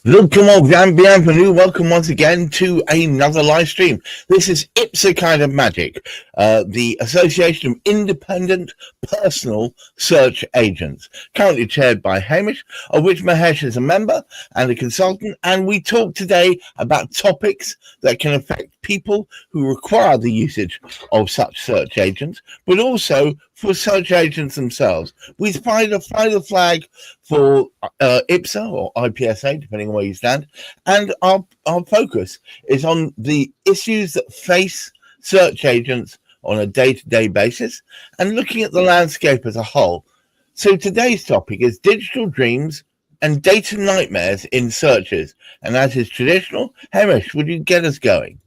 Bienvenue. Welcome once again to another live stream. This is IPSA Kind of Magic, the Association of Independent Personal Search Agents, currently chaired by Hamish, of which Mahesh is a member and a consultant. And we talk today about topics that can affect people who require the usage of such search agents, but also for search agents themselves. We fly the flag for IPSA or IPSA, depending on where you stand, and our focus is on the issues that face search agents on a day-to-day basis and looking at the landscape as a whole. So today's topic is digital dreams and data nightmares in searches. And as is traditional, Hamish, would you get us going?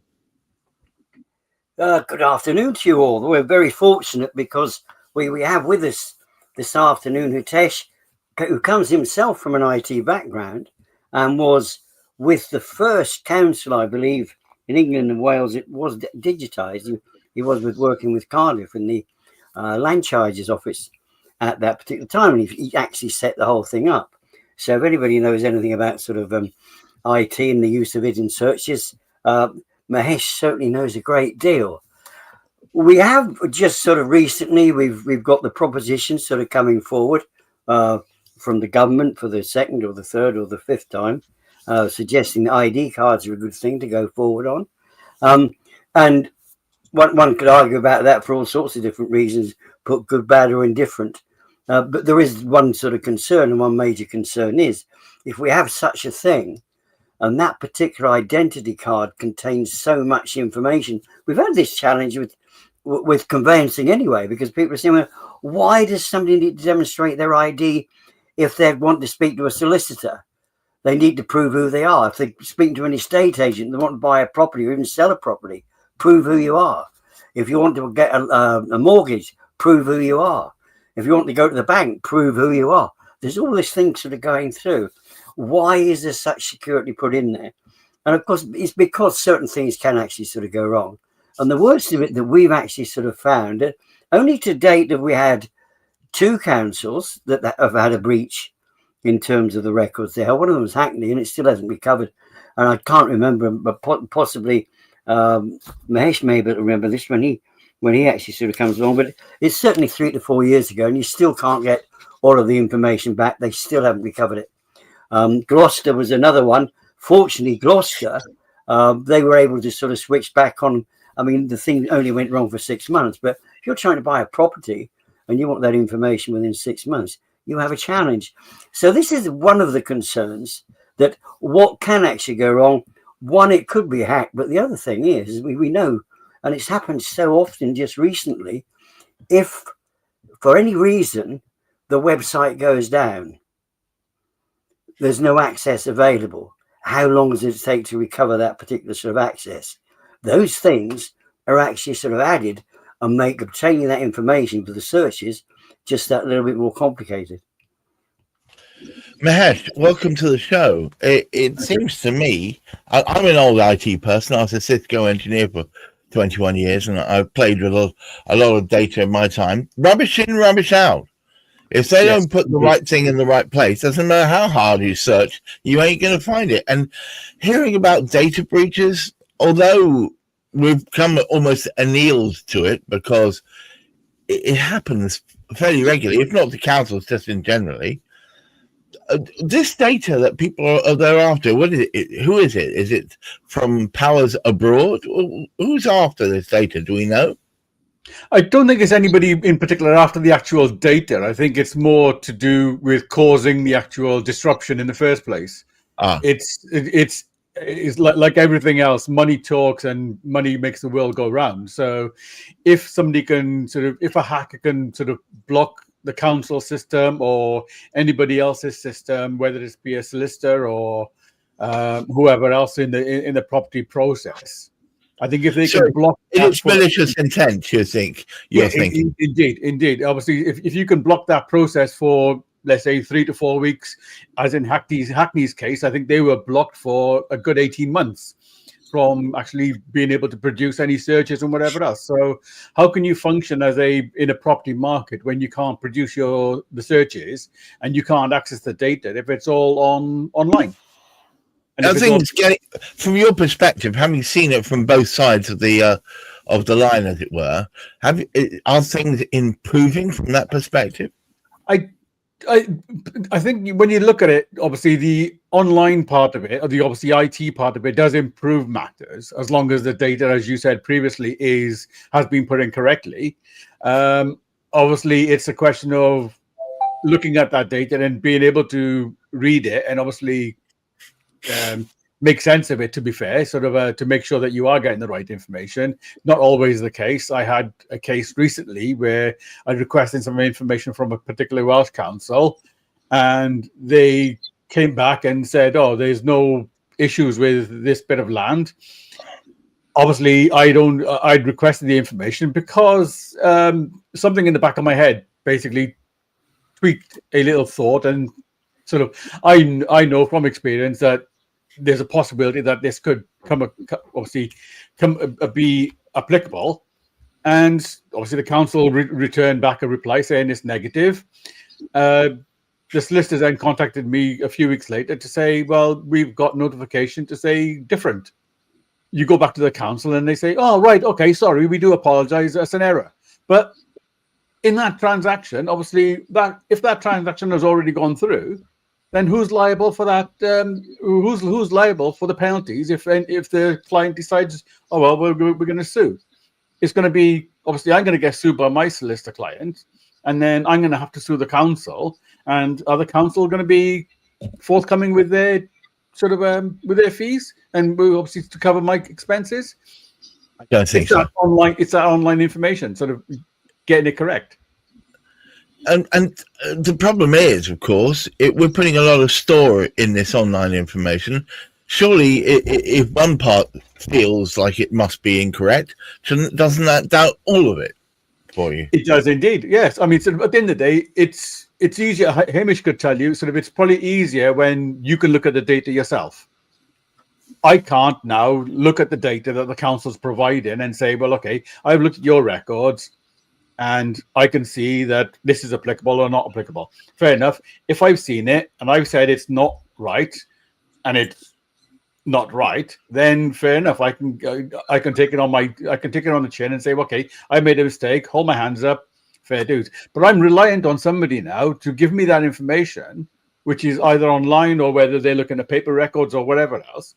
Good afternoon to you all. We're very fortunate because we have with us this afternoon Hitesh, who comes himself from an IT background and was with the first council, I believe, in England and Wales. It was digitised. He was working with Cardiff in the land charges office at that particular time, and he actually set the whole thing up. So if anybody knows anything about sort of IT and the use of it in searches, Mahesh certainly knows a great deal. We have just sort of recently, we've got the propositions sort of coming forward from the government for the second or the third or the fifth time, suggesting that ID cards are a good thing to go forward on. And one could argue about that for all sorts of different reasons, put good, bad or indifferent. But there is one sort of concern, and one major concern is if we have such a thing, and that particular identity card contains so much information. We've had this challenge with conveyancing anyway, because people are saying, well, why does somebody need to demonstrate their ID if they want to speak to a solicitor? They need to prove who they are. If they're speaking to an estate agent, they want to buy a property or even sell a property, prove who you are. If you want to get a mortgage, prove who you are. If you want to go to the bank, prove who you are. There's all this thing sort of going through. Why is there such security put in there? And of course, it's because certain things can actually sort of go wrong. And the worst of it that we've actually sort of found, only to date have we had two councils that have had a breach in terms of the records there. One of them was Hackney, and it still hasn't recovered. And I can't remember, but possibly Mahesh may be able to remember this when he actually sort of comes along. But it's certainly 3 to 4 years ago, and you still can't get all of the information back. They still haven't recovered it. Gloucester was another one. Fortunately, Gloucester, they were able to sort of switch back on. I mean, the thing only went wrong for 6 months, but if you're trying to buy a property and you want that information within 6 months, you have a challenge. So this is one of the concerns, that what can actually go wrong. One, it could be hacked, but the other thing is we know, and it's happened so often just recently, if for any reason the website goes down, there's no access available. How long does it take to recover that particular sort of access? Those things are actually sort of added and make obtaining that information for the searches just that little bit more complicated. Mahesh, welcome to the show. It seems to me, I'm an old IT person. I was a Cisco engineer for 21 years, and I've played with a lot of data in my time. Rubbish in, rubbish out. If they don't put the right thing in the right place, doesn't matter how hard you search, you ain't going to find it. And hearing about data breaches, although we've come almost annealed to it because it happens fairly regularly, if not the councils, just in generally. This data that people are thereafter, what is it? Who is it? Is it from powers abroad? Who's after this data? Do we know? I don't think it's anybody in particular after the actual data. I think it's more to do with causing the actual disruption in the first place. It's like everything else. Money talks, and money makes the world go round. So, if somebody can if a hacker can sort of block the council system or anybody else's system, whether it be a solicitor or whoever else in the property process. I think if they can block it's malicious intent, you think? You're thinking. Indeed. Obviously, if you can block that process for, let's say, 3 to 4 weeks, as in Hackney's case, I think they were blocked for a good 18 months from actually being able to produce any searches and whatever else. So how can you function in a property market when you can't produce the searches and you can't access the data if it's all online? And I think from your perspective, having seen it from both sides of the line, as it were, are things improving from that perspective? I think when you look at it, obviously the online part of it, or the obviously IT part of it, does improve matters as long as the data, as you said previously, has been put in correctly. Obviously, it's a question of looking at that data and being able to read it, and obviously make sense of it, to be fair, sort of to make sure that you are getting the right information. Not always the case. I had a case recently where I requested some information from a particular Welsh council, and they came back and said, oh, there's no issues with this bit of land. Obviously, I'd requested the information because something in the back of my head basically tweaked a little thought, and sort of I know from experience that there's a possibility that this could be applicable, and obviously the council returned back a reply saying it's negative. The solicitors then contacted me a few weeks later to say, well, we've got notification to say different. You go back to the council and they say, oh, right, okay, sorry, we do apologize, that's an error. But in that transaction, obviously, that if that transaction has already gone through, then who's liable for that? Who's liable for the penalties if the client decides, oh well, we're going to sue? It's going to be, obviously, I'm going to get sued by my solicitor client, and then I'm going to have to sue the council. And are the council going to be forthcoming with their sort of with their fees, and obviously to cover my expenses? I don't think so. It's that online information, sort of getting it correct. And the problem is, of course, we're putting a lot of store in this online information. Surely, if one part feels like it must be incorrect, doesn't that doubt all of it for you? It does indeed, yes. I mean, sort of at the end of the day, it's easier. Hamish could tell you, sort of, it's probably easier when you can look at the data yourself. I can't now look at the data that the council's providing and say, well, okay, I've looked at your records, and I can see that this is applicable or not applicable. Fair enough. If I've seen it and I've said it's not right, and it's not right, then fair enough. I can take it on the chin and say, okay, I made a mistake. Hold my hands up. Fair dues. But I'm reliant on somebody now to give me that information, which is either online or whether they're looking at paper records or whatever else,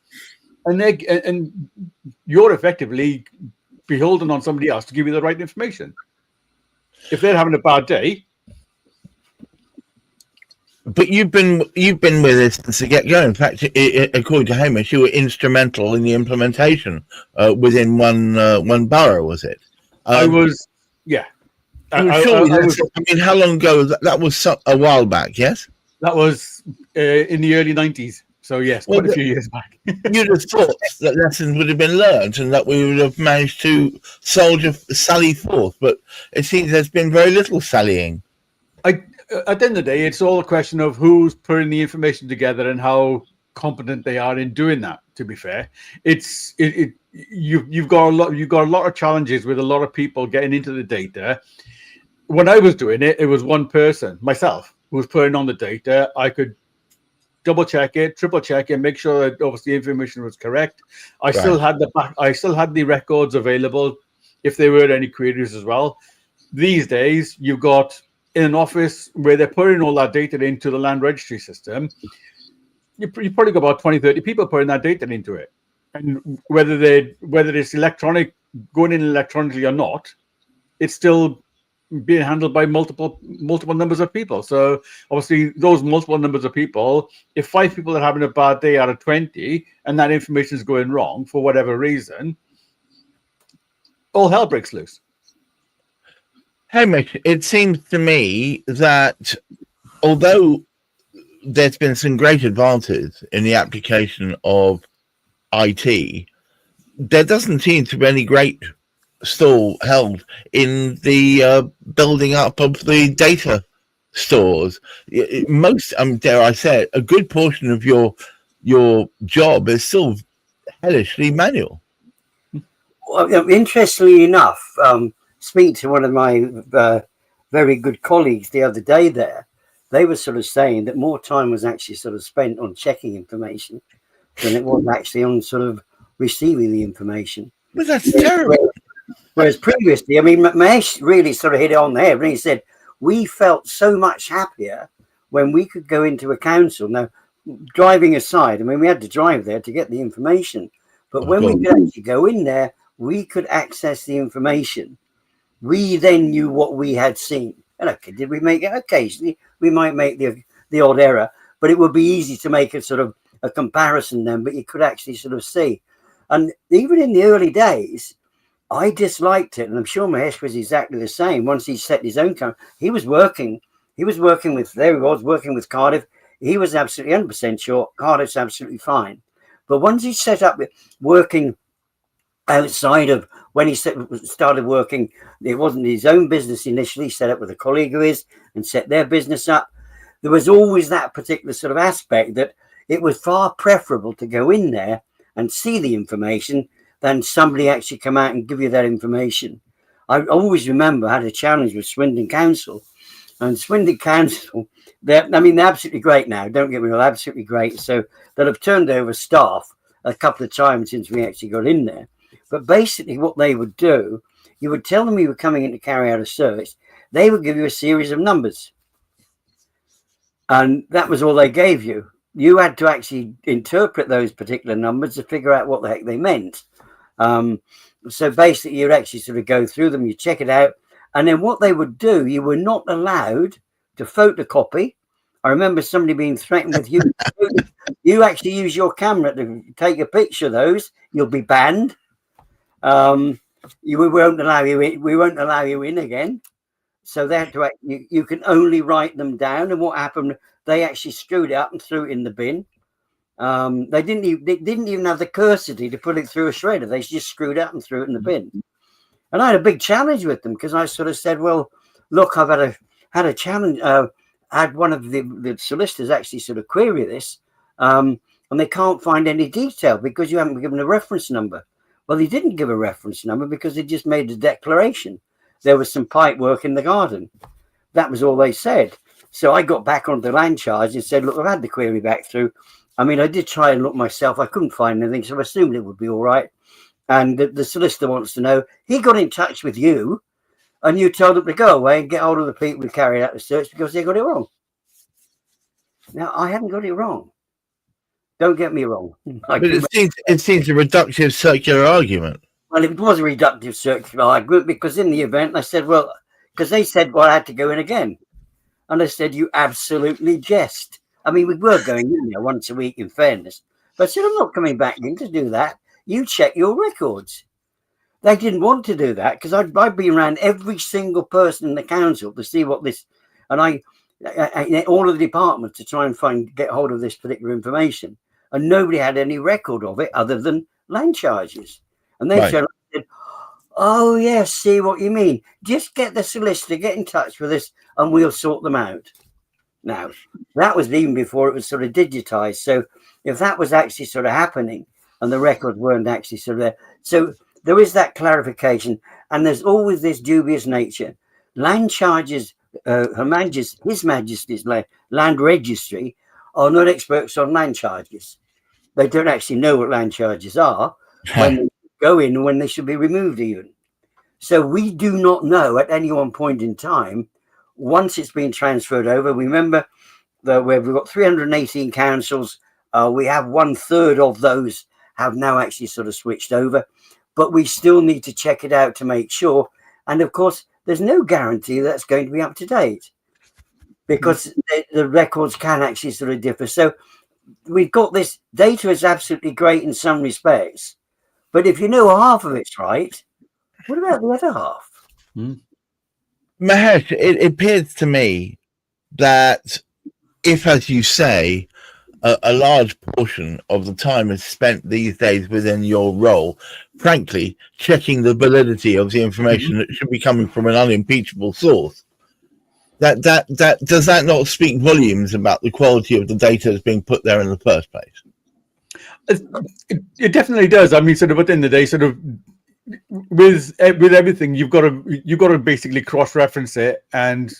and you're effectively beholden on somebody else to give you the right information. If they're having a bad day. But you've been with us since the get go. In fact, according to Hamish, you were instrumental in the implementation within one borough. Was it? I was. Yeah. I mean, how long ago? That was a while back. Yes. That was in the early 90s. So yes, quite a few years back. You'd have thought that lessons would have been learned and that we would have managed to sally forth, but it seems there's been very little sallying. At the end of the day, it's all a question of who's putting the information together and how competent they are in doing that. To be fair, you've got a lot of challenges with a lot of people getting into the data. When I was doing it, it was one person, myself, who was putting on the data. I could double check it, triple check it, make sure that obviously the information was correct. I still had the records available if there were any queries as well. These days, you've got in an office where they're putting all that data into the land registry system. You probably got about 20, 30 people putting that data into it, and whether it's electronic, going in electronically or not, it's still being handled by multiple numbers of people. So obviously those multiple numbers of people, if 5 people are having a bad day out of 20 and that information is going wrong for whatever reason, all hell breaks loose. Hamish, it seems to me that although there's been some great advances in the application of IT, there doesn't seem to be any great stall held in the building up of the data stores. Most, dare I say it, a good portion of your job is still hellishly manual. Well, interestingly enough, speaking to one of my very good colleagues the other day there, they were sort of saying that more time was actually sort of spent on checking information than it was actually on sort of receiving the information. But that's terrible. Whereas previously, I mean, Mahesh really sort of hit it on the head when he said, we felt so much happier when we could go into a council. Now, driving aside, I mean, we had to drive there to get the information. But when we could actually go in there, we could access the information. We then knew what we had seen. And okay, did we make it? Occasionally, we might make the odd error, but it would be easy to make a sort of a comparison then, but you could actually sort of see. And even in the early days, I disliked it, and I'm sure Mahesh was exactly the same. Once he set his own company, he was working with Cardiff. He was absolutely 100% sure Cardiff's absolutely fine. But once he set up working outside of, when he started working, it wasn't his own business initially, set up with a colleague of his and set their business up. There was always that particular sort of aspect that it was far preferable to go in there and see the information than somebody actually come out and give you that information. I always remember I had a challenge with Swindon Council, and Swindon Council, they're absolutely great now. Don't get me wrong, absolutely great. So they'll have turned over staff a couple of times since we actually got in there. But basically what they would do, you would tell them you were coming in to carry out a search. They would give you a series of numbers. And that was all they gave you. You had to actually interpret those particular numbers to figure out what the heck they meant. So basically you'd actually sort of go through them, you check it out. And then what they would do, you were not allowed to photocopy. I remember somebody being threatened with you actually use your camera to take a picture of those, you'll be banned. We won't allow you in again. So they had to you can only write them down. And what happened, they actually screwed it up and threw it in the bin. They didn't even have the courtesy to put it through a shredder. They just screwed it up and threw it in the bin. And I had a big challenge with them because I sort of said, well, look, I've had a challenge. I had one of the solicitors actually sort of query this, and they can't find any detail because you haven't given a reference number. Well, they didn't give a reference number because they just made a declaration. There was some pipe work in the garden. That was all they said. So I got back onto the land charge and said, look, I've had the query back through. I mean, I did try and look myself. I couldn't find anything, so I assumed it would be all right. And the solicitor wants to know, he got in touch with you and you told them to go away and get hold of the people who carried out the search because they got it wrong. Now, I hadn't got it wrong. Don't get me wrong. But it seems a reductive circular argument. Well, it was a reductive circular argument because in the event I said, well, because they said, well, I had to go in again. And I said, you absolutely jest. I mean, we were going in there once a week in fairness. But I said, I'm not coming back in to do that. You check your records. They didn't want to do that because I'd been around every single person in the council to see what this, and I all of the departments to try and get hold of this particular information. And nobody had any record of it other than land charges. And they said, oh, yes, see what you mean. Just get the solicitor, get in touch with us, and we'll sort them out. Now, that was even before it was sort of digitized. So if that was actually sort of happening and the records weren't actually sort of there. So there is that clarification. And there's always this dubious nature. Land charges, His Majesty's Land Registry are not experts on land charges. They don't actually know what land charges are when they go in and when they should be removed even. So we do not know at any one point in time, once it's been transferred over. Remember that we've got 318 councils. We have 1/3 of those have now actually sort of switched over, but we still need to check it out to make sure. And of course, there's no guarantee that's going to be up to date because the records can actually sort of differ. So we've got this data is absolutely great in some respects, but if you know half of it's right, what about the other half? Mahesh, it appears to me that if, as you say, a large portion of the time is spent these days within your role, frankly, checking the validity of the information that should be coming from an unimpeachable source, that does that not speak volumes about the quality of the data that's being put there in the first place? It definitely does. I mean, sort of within the day, sort of with everything, you've got to basically cross-reference it and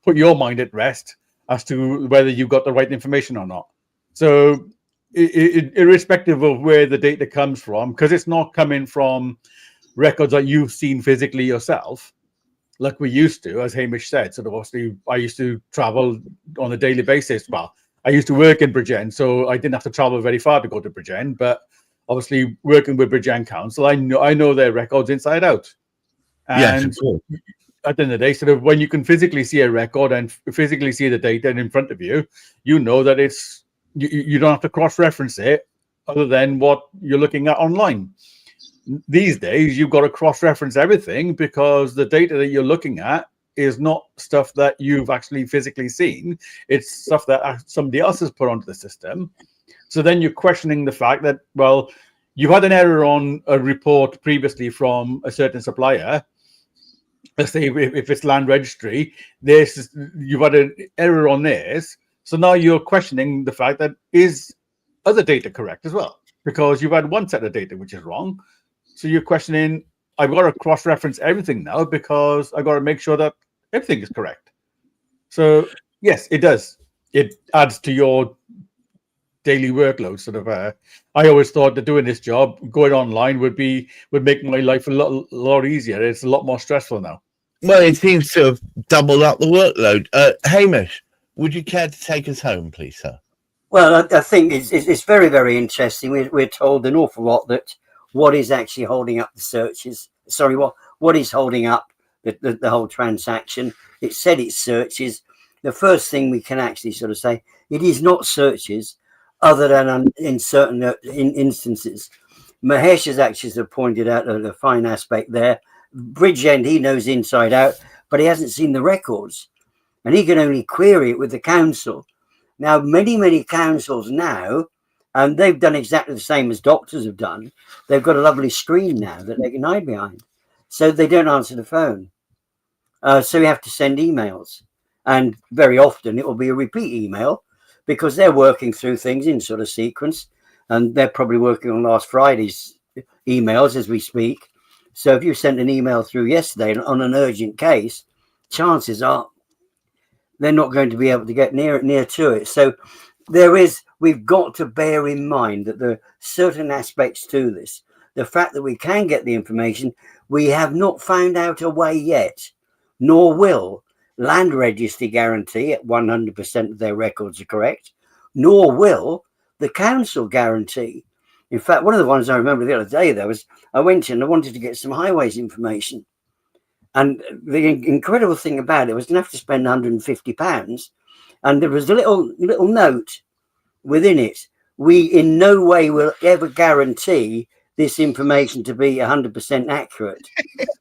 put your mind at rest as to whether you got the right information or not. So irrespective of where the data comes from, because it's not coming from records that you've seen physically yourself, like we used to, as Hamish said. So obviously, I used to travel on a daily basis. Well, I used to work in Bridgend, so I didn't have to travel very far to go to Bridgend. But obviously, working with Bridgend Council, I know their records inside out. And yes, at the end of the day, sort of when you can physically see a record and physically see the data in front of you, you know that it's you don't have to cross-reference it other than what you're looking at online. These days, you've got to cross-reference everything because the data that you're looking at is not stuff that you've actually physically seen. It's stuff that somebody else has put onto the system. So then you're questioning the fact that, well, you've had an error on a report previously from a certain supplier. Let's say if it's land registry, you've had an error on theirs. So now you're questioning the fact that is other data correct as well, because you've had one set of data which is wrong. So you're questioning, I've got to cross-reference everything now because I've got to make sure that everything is correct. So yes, it does. It adds to your daily workload. Sort of. I always thought that doing this job, going online, would make my life a lot easier. It's a lot more stressful now. Well, it seems to have doubled up the workload. Hamish, would you care to take us home, please, sir? Well, I think it's very, very interesting. We're told an awful lot that what is actually holding up the searches. Sorry, what is holding up the whole transaction? It said it's searches. The first thing we can actually sort of say, it is not searches, other than in certain instances. Mahesh has actually sort of pointed out a fine aspect there. Bridgend, he knows inside out, but he hasn't seen the records, and he can only query it with the council. Now, many councils now, and they've done exactly the same as doctors have done. They've got a lovely screen now that they can hide behind, so they don't answer the phone. So you have to send emails, and very often it will be a repeat email because they're working through things in sort of sequence, and they're probably working on last Friday's emails as we speak. So if you sent an email through yesterday on an urgent case, chances are they're not going to be able to get near to it. So we've got to bear in mind that there are certain aspects to this. The fact that we can get the information, we have not found out a way yet, nor will Land Registry guarantee at 100% of their records are correct, nor will the council guarantee. In fact, one of the ones I remember the other day, there was, I went in, I wanted to get some highways information. And the incredible thing about it was going to have to spend £150. And there was a little note within it. We in no way will ever guarantee this information to be 100% accurate.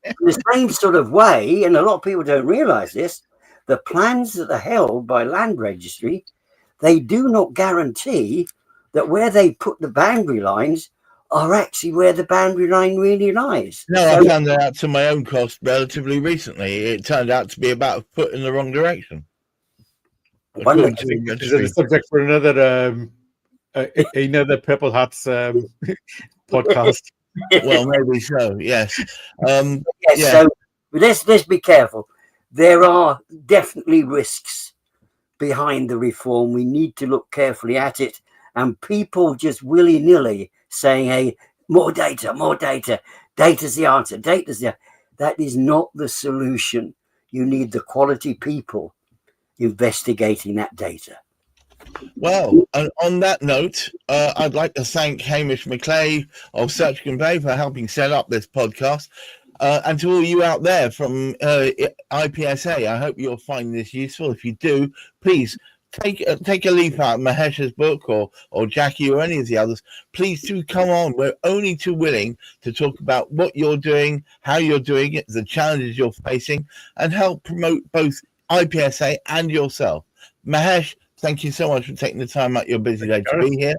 In the same sort of way, and a lot of people don't realise this, the plans that are held by Land Registry, they do not guarantee that where they put the boundary lines are actually where the boundary line really lies. No, I found that out to my own cost relatively recently. It turned out to be about a foot in the wrong direction. This is a subject for another Purple Hats podcast. Well, maybe so. Yes. Yes. Yeah. So let's be careful. There are definitely risks behind the reform. We need to look carefully at it. And people just willy-nilly saying, hey, more data, data's the answer, that is not the solution. You need the quality people investigating that data. Well, on that note, I'd like to thank Hamish McClay of Search Convey for helping set up this podcast. And to all you out there from IPSA, I hope you'll find this useful. If you do, please take a leaf out of Mahesh's book or Jackie or any of the others. Please do come on. We're only too willing to talk about what you're doing, how you're doing it, the challenges you're facing, and help promote both IPSA and yourself. Mahesh, thank you so much for taking the time out your busy day to be here.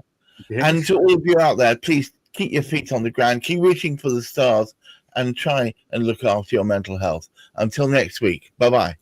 Yes. And to all of you out there, please keep your feet on the ground, keep reaching for the stars, and try and look after your mental health. Until next week, bye-bye.